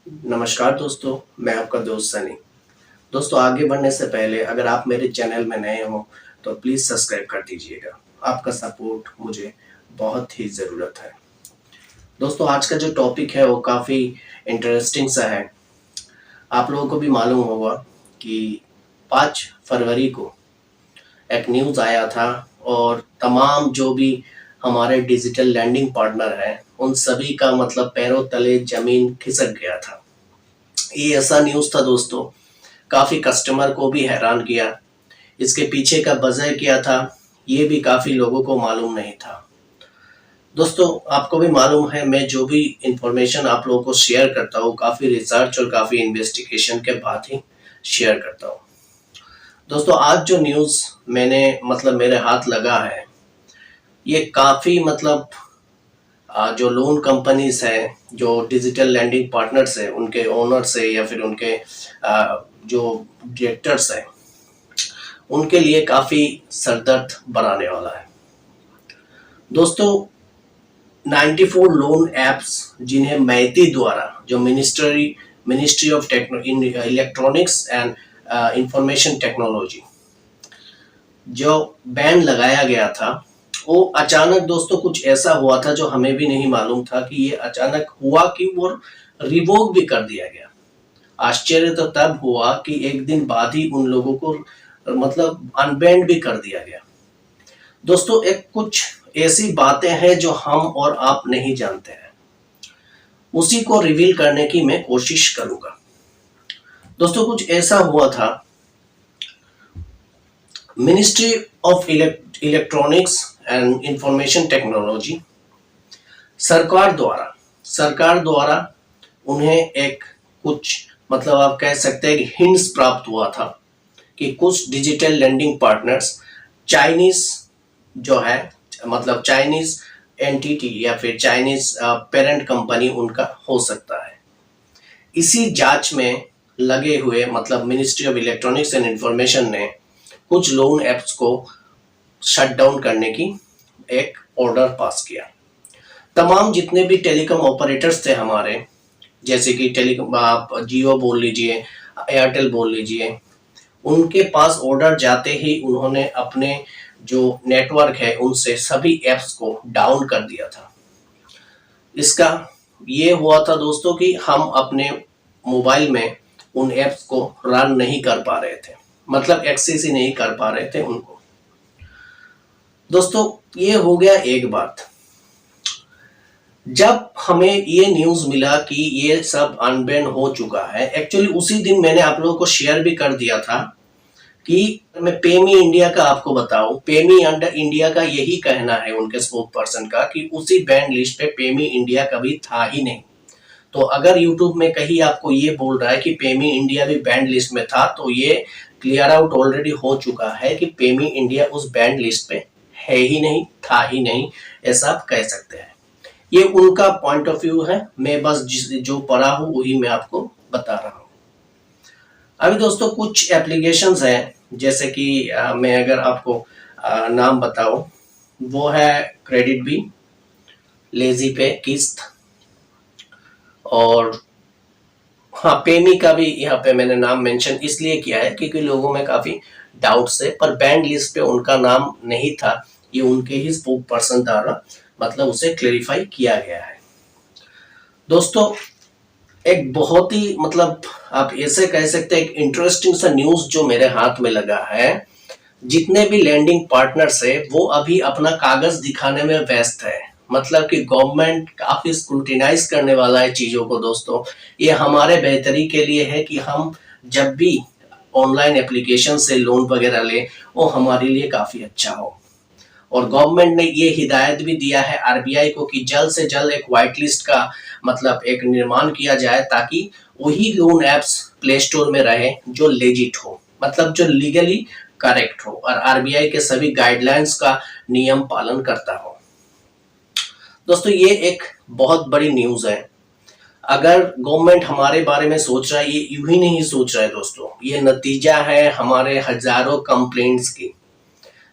नमस्कार दोस्तों, मैं आपका दोस्त सनी। दोस्तों आगे बढ़ने से पहले अगर आप मेरे चैनल में नए हो तो प्लीज़ सब्सक्राइब कर दीजिएगा। आपका सपोर्ट मुझे बहुत ही ज़रूरत है। दोस्तों आज का जो टॉपिक है वो काफ़ी इंटरेस्टिंग सा है। आप लोगों को भी मालूम होगा कि 5 फरवरी को एक न्यूज़ आया था और तमाम जो भी हमारे डिजिटल लैंडिंग पार्टनर हैं, उन सभी का मतलब पैरों तले ज़मीन खिसक गया था। ये ऐसा न्यूज़ था दोस्तों, काफ़ी कस्टमर को भी हैरान किया। इसके पीछे का वजह क्या था, ये भी काफ़ी लोगों को मालूम नहीं था। दोस्तों आपको भी मालूम है, मैं जो भी इंफॉर्मेशन आप लोगों को शेयर करता हूँ काफ़ी रिसर्च और काफ़ी इन्वेस्टिगेशन के बाद ही शेयर करता हूँ। दोस्तों आज जो न्यूज़ मैंने मतलब मेरे हाथ लगा है, ये काफ़ी मतलब जो लोन कंपनीज हैं, जो डिजिटल लैंडिंग पार्टनर्स हैं, उनके ओनर से या फिर उनके जो डायरेक्टर्स हैं, उनके लिए काफ़ी सरदर्द बनाने वाला है। दोस्तों 94 लोन एप्स जिन्हें मैती द्वारा, जो ministry of electronics and information technology, जो बैन लगाया गया था, वो अचानक दोस्तों कुछ ऐसा हुआ था जो हमें भी नहीं मालूम था कि ये अचानक हुआ कि वो रिवोक भी कर दिया गया। आश्चर्य तो तब हुआ कि एक दिन बाद ही उन लोगों को मतलब अनबैंड भी कर दिया गया। दोस्तों एक कुछ ऐसी बातें हैं जो हम और आप नहीं जानते हैं, उसी को रिवील करने की मैं कोशिश करूंगा। दोस्तों कुछ ऐसा हुआ था, ministry of electronics and information technology सरकार द्वारा उन्हें एक कुछ मतलब आप कह सकते हैं कि हिंट्स प्राप्त हुआ था कि कुछ डिजिटल लैंडिंग पार्टनर्स चाइनीज जो है मतलब चाइनीज एंटिटी या फिर चाइनीज पेरेंट कंपनी उनका हो सकता है। इसी जांच में लगे हुए मतलब ministry of electronics and information ने कुछ लोन एप्स को शट डाउन करने की एक ऑर्डर पास किया। तमाम जितने भी टेलीकॉम ऑपरेटर्स थे हमारे, जैसे कि टेलीकॉम आप जियो बोल लीजिए, एयरटेल बोल लीजिए, उनके पास ऑर्डर जाते ही उन्होंने अपने जो नेटवर्क है उनसे सभी एप्स को डाउन कर दिया था। इसका ये हुआ था दोस्तों कि हम अपने मोबाइल में उन एप्स को रन नहीं कर पा रहे थे, मतलब एक्सेस ही नहीं कर पा रहे थे उनको। दोस्तों ये हो गया एक बात। जब हमें ये न्यूज़ मिला कि ये सब अनबैन हो चुका है, एक्चुअली उसी दिन मैंने आप लोगों को शेयर भी कर दिया था कि मैं पेमी इंडिया का आपको बताऊं, पेमी अंडर इंडिया का यही कहना है उनके स्पोक पर्सन का कि उसी बैंड लिस्ट पे पेमी इंडिया कभी था ही नहीं। तो अगर यूट्यूब में कहीं आपको ये बोल रहा है कि पेमी इंडिया भी बैंड लिस्ट में था, तो ये क्लियर आउट ऑलरेडी हो चुका है कि पेमी इंडिया उस बैंड लिस्ट पे है ही नहीं, था ही नहीं, ऐसा आप कह सकते हैं। ये उनका पॉइंट ऑफ व्यू है, मैं बस जो पढ़ा हूँ वही मैं आपको बता रहा हूँ। अभी दोस्तों कुछ एप्लीकेशंस हैं, जैसे कि मैं अगर आपको नाम बताऊं, वो है क्रेडिट बी, लेजी पे, किस्त, और हाँ पेमी का भी यहाँ पे मैंने नाम मेंशन इसलिए किया है क्योंकि लोगों में काफी डाउट्स है, पर बैंड लिस्ट पे उनका नाम नहीं था, ये उनके ही स्पोक पर्सन द्वारा मतलब उसे क्लेरिफाई किया गया है। दोस्तों एक बहुत ही मतलब आप ऐसे कह सकते हैं एक इंटरेस्टिंग सा न्यूज जो मेरे हाथ में लगा है। जितने भी लैंडिंग पार्टनर्स है वो अभी अपना कागज दिखाने में व्यस्त है, मतलब कि गवर्नमेंट काफी स्क्रूटिनाइज करने वाला है चीजों को। दोस्तों ये हमारे बेहतरी के लिए है कि हम जब भी ऑनलाइन एप्लीकेशन से लोन वगैरह ले, वो हमारे लिए काफी अच्छा हो। और गवर्नमेंट ने ये हिदायत भी दिया है आरबीआई को कि जल्द से जल्द एक व्हाइट लिस्ट का मतलब एक निर्माण किया जाए, ताकि वही लोन एप्स प्ले स्टोर में रहे जो लेजिट हो, मतलब जो लीगली करेक्ट हो और आरबीआई के सभी गाइडलाइंस का नियम पालन करता हो। दोस्तों ये एक बहुत बड़ी न्यूज है। अगर गवर्नमेंट हमारे बारे में सोच रहा है, ये यूं ही नहीं सोच रहा है दोस्तों, ये नतीजा है हमारे हजारों कंप्लेंट्स की।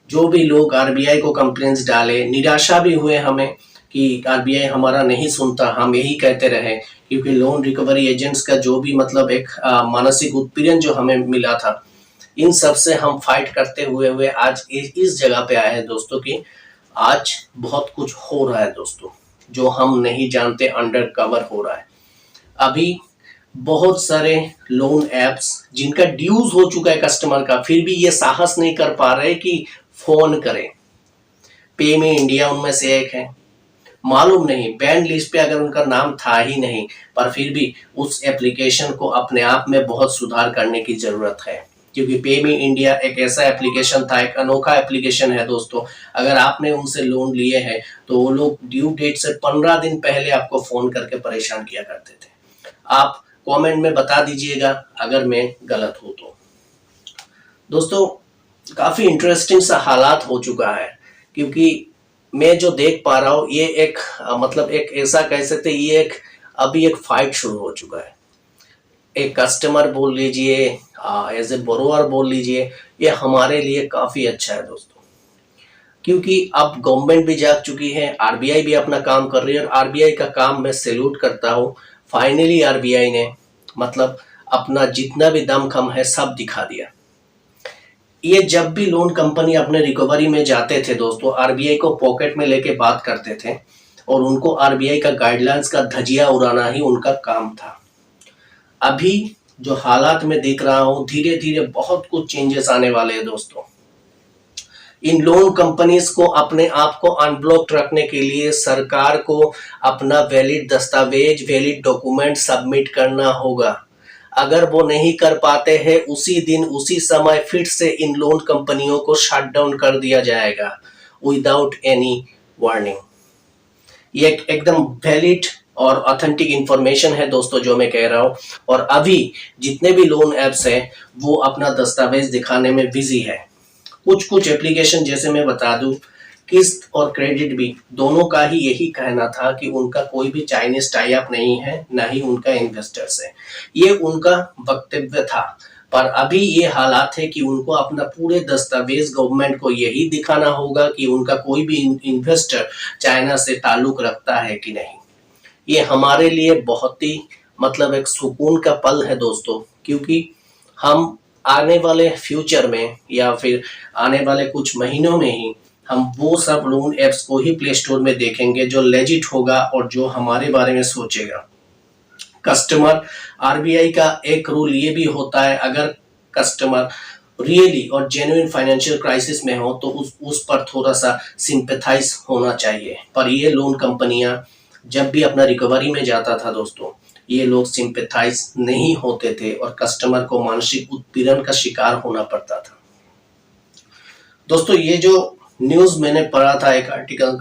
जो भी लोग आरबीआई को कंप्लेंट्स डाले, निराशा भी हुए हमें कि आरबीआई हमारा नहीं सुनता, हम यही कहते रहे क्योंकि लोन रिकवरी एजेंट्स का जो भी मतलब एक मानसिक उत्पीड़न जो हमें मिला था, इन सब से हम फाइट करते हुए हुए आज इस जगह पे आए हैं दोस्तों कि आज बहुत कुछ हो रहा है दोस्तों, जो हम नहीं जानते, अंडर कवर हो रहा है। अभी बहुत सारे लोन एप्स जिनका ड्यूज हो चुका है कस्टमर का, फिर भी ये साहस नहीं कर पा रहे कि फोन करें। पे में इंडिया उनमें से एक है, मालूम नहीं बैंड लिस्ट पे अगर उनका नाम था ही नहीं, पर फिर भी उस एप्लीकेशन को अपने आप में बहुत सुधार करने की जरूरत है। क्योंकि पे मी इंडिया एक ऐसा एप्लीकेशन था, एक अनोखा एप्लीकेशन है दोस्तों। अगर आपने उनसे लोन लिए हैं तो वो लोग ड्यू डेट से 15 दिन पहले आपको फोन करके परेशान किया करते थे। आप कमेंट में बता दीजिएगा अगर मैं गलत हूं तो। दोस्तों काफी इंटरेस्टिंग सा हालात हो चुका है, क्योंकि मैं जो देख पा रहा हूँ ये एक मतलब एक ऐसा कह सकते, ये एक अभी एक फाइट शुरू हो चुका है। एक कस्टमर बोल लीजिए, एज ए बोरोवर बोल लीजिए, ये हमारे लिए काफी अच्छा है दोस्तों। क्योंकि अब गवर्नमेंट भी जाग चुकी है, आरबीआई भी अपना काम कर रही है, और आरबीआई का काम मैं सैल्यूट करता हूँ। फाइनली आरबीआई ने मतलब अपना जितना भी दमखम है सब दिखा दिया। ये जब भी लोन कंपनी अपने रिकवरी में जाते थे दोस्तों, आरबीआई को पॉकेट में लेके बात करते थे, और उनको आरबीआई का गाइडलाइंस का धजिया उड़ाना ही उनका काम था। अभी जो हालात में देख रहा हूं, धीरे धीरे बहुत कुछ चेंजेस आने वाले हैं दोस्तों। इन लोन कंपनीज को अपने आप को अनब्लॉक्ड रखने के लिए सरकार को अपना वैलिड दस्तावेज, वैलिड डॉक्यूमेंट सबमिट करना होगा। अगर वो नहीं कर पाते हैं, उसी दिन उसी समय फिर से इन लोन कंपनियों को शट डाउन कर दिया जाएगा विदाउट एनी वार्निंग। ये एकदम वैलिड और ऑथेंटिक इंफॉर्मेशन है दोस्तों जो मैं कह रहा हूं। और अभी जितने भी लोन एप्स हैं वो अपना दस्तावेज दिखाने में बिजी है। कुछ एप्लीकेशन जैसे मैं बता दूं, किस्त और क्रेडिट भी दोनों का ही यही कहना था कि उनका कोई भी चाइनीज टाई अप नहीं है, ना ही उनका इन्वेस्टर्स है। ये उनका वक्तव्य था, पर अभी ये हालात है कि उनको अपना पूरे दस्तावेज गवर्नमेंट को यही दिखाना होगा कि उनका कोई भी इन्वेस्टर चाइना से ताल्लुक रखता है कि नहीं। ये हमारे लिए बहुत ही मतलब एक सुकून का पल है दोस्तों, क्योंकि हम आने वाले फ्यूचर में या फिर आने वाले कुछ महीनों में ही हम वो सब लोन एप्स को ही प्ले स्टोर में देखेंगे जो लेजिट होगा और जो हमारे बारे में सोचेगा। कस्टमर, आरबीआई का एक रूल ये भी होता है, अगर कस्टमर रियली और जेन्युइन फाइनेंशियल क्राइसिस में हो तो उस पर थोड़ा सा सिंपैथाइज होना चाहिए। पर ये लोन कंपनियां जब भी अपना रिकवरी में जाता था दोस्तों, ये लोग सिंपैथाइज नहीं होते थे और कस्टमर को मानसिक उत्पीड़न का शिकार होना पड़ता था। दोस्तों ये जो न्यूज मैंने पढ़ा था एक आर्टिकल,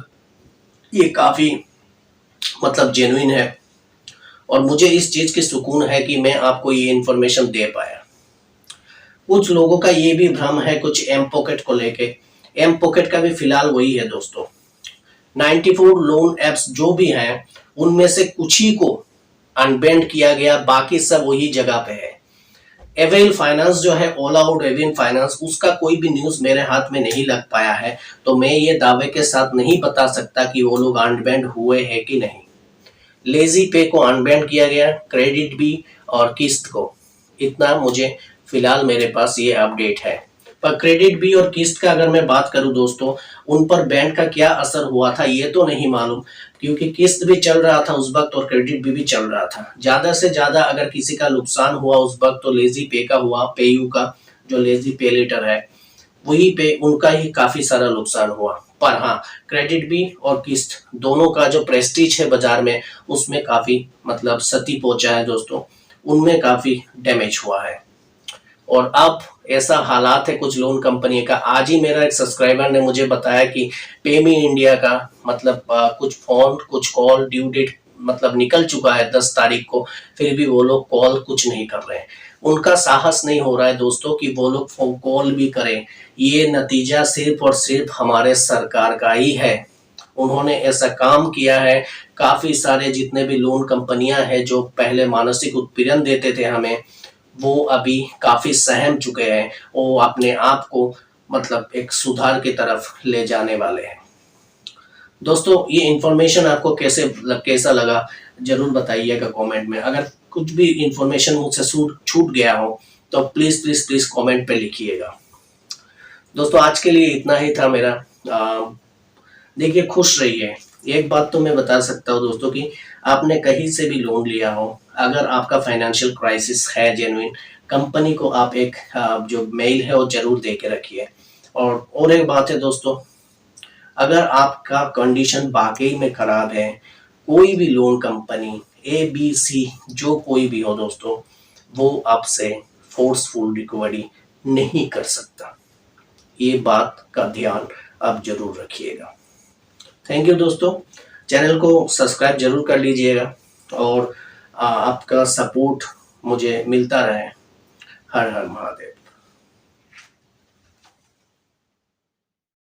ये काफी मतलब जेन्युइन है, और मुझे इस चीज की सुकून है कि मैं आपको ये इंफॉर्मेशन दे पाया। कुछ लोगों का ये भी भ्रम है कुछ एम पॉकेट को लेके। एम पॉकेट का भी फिलहाल वही है दोस्तों। 94 लोन एप्स जो भी हैं उनमें से कुछ ही को अनबैंड किया गया, बाकी सब वही जगह पे है। एवेल फाइनेंस जो है, ऑल आउट एवेल फाइनेंस, उसका कोई भी न्यूज मेरे हाथ में नहीं लग पाया है, तो मैं ये दावे के साथ नहीं बता सकता कि वो लोग अनबैंड हुए हैं कि नहीं। लेजी पे को अनबैंड किया गया, क्रेडिट भी और किस्त को, इतना मुझे फिलहाल मेरे पास ये अपडेट है। पर क्रेडिट भी और किस्त का अगर मैं बात करूं दोस्तों, उन पर बैंड का क्या असर हुआ था ये तो नहीं मालूम, क्योंकि किस्त भी चल रहा था उस वक्त और क्रेडिट भी चल रहा था। ज्यादा से ज्यादा अगर किसी का नुकसान हुआ उस वक्त तो लेजी पे का हुआ, पेयू का जो लेजी पे लेटर है वही पे उनका ही काफी सारा नुकसान हुआ। पर हाँ, क्रेडिट भी और किस्त दोनों का जो प्रेस्टीज है बाजार में उसमें काफी मतलब क्षति पहुंचा है दोस्तों, उनमें काफी डैमेज हुआ है। और अब ऐसा हालात है कुछ लोन कंपनी का। आज ही मेरा एक सब्सक्राइबर ने मुझे बताया कि पेमी इंडिया का मतलब कुछ फोन कुछ कॉल ड्यू डेट मतलब निकल चुका है 10 तारीख को, फिर भी वो लोग कॉल कुछ नहीं कर रहे हैं। उनका साहस नहीं हो रहा है दोस्तों कि वो लोग फोन कॉल भी करें। ये नतीजा सिर्फ और सिर्फ हमारे सरकार का ही है। उन्होंने ऐसा काम किया है, काफी सारे जितने भी लोन कंपनियां हैं जो पहले मानसिक उत्पीड़न देते थे हमें, वो अभी काफी सहम चुके हैं, वो अपने आप को मतलब एक सुधार की तरफ ले जाने वाले हैं। दोस्तों ये इंफॉर्मेशन आपको कैसा लगा जरूर बताइएगा कमेंट में। अगर कुछ भी इंफॉर्मेशन मुझसे छूट गया हो तो प्लीज प्लीज प्लीज कमेंट पे लिखिएगा। दोस्तों आज के लिए इतना ही था मेरा। देखिए खुश रहिए। एक बात तो मैं बता सकता हूँ दोस्तों कि आपने कहीं से भी लोन लिया हो, अगर आपका फाइनेंशियल क्राइसिस है जेन्युइन, कंपनी को आप एक जो मेल है वो जरूर दे के रखिए। और एक बात है दोस्तों, अगर आपका कंडीशन वाकई में खराब है, कोई भी लोन कंपनी ABC जो कोई भी हो दोस्तों, वो आपसे फोर्सफुल रिकवरी नहीं कर सकता। ये बात का ध्यान आप जरूर रखिएगा। थैंक यू दोस्तों। चैनल को सब्सक्राइब जरूर कर लीजिएगा और आपका सपोर्ट मुझे मिलता रहे। हर हर महादेव।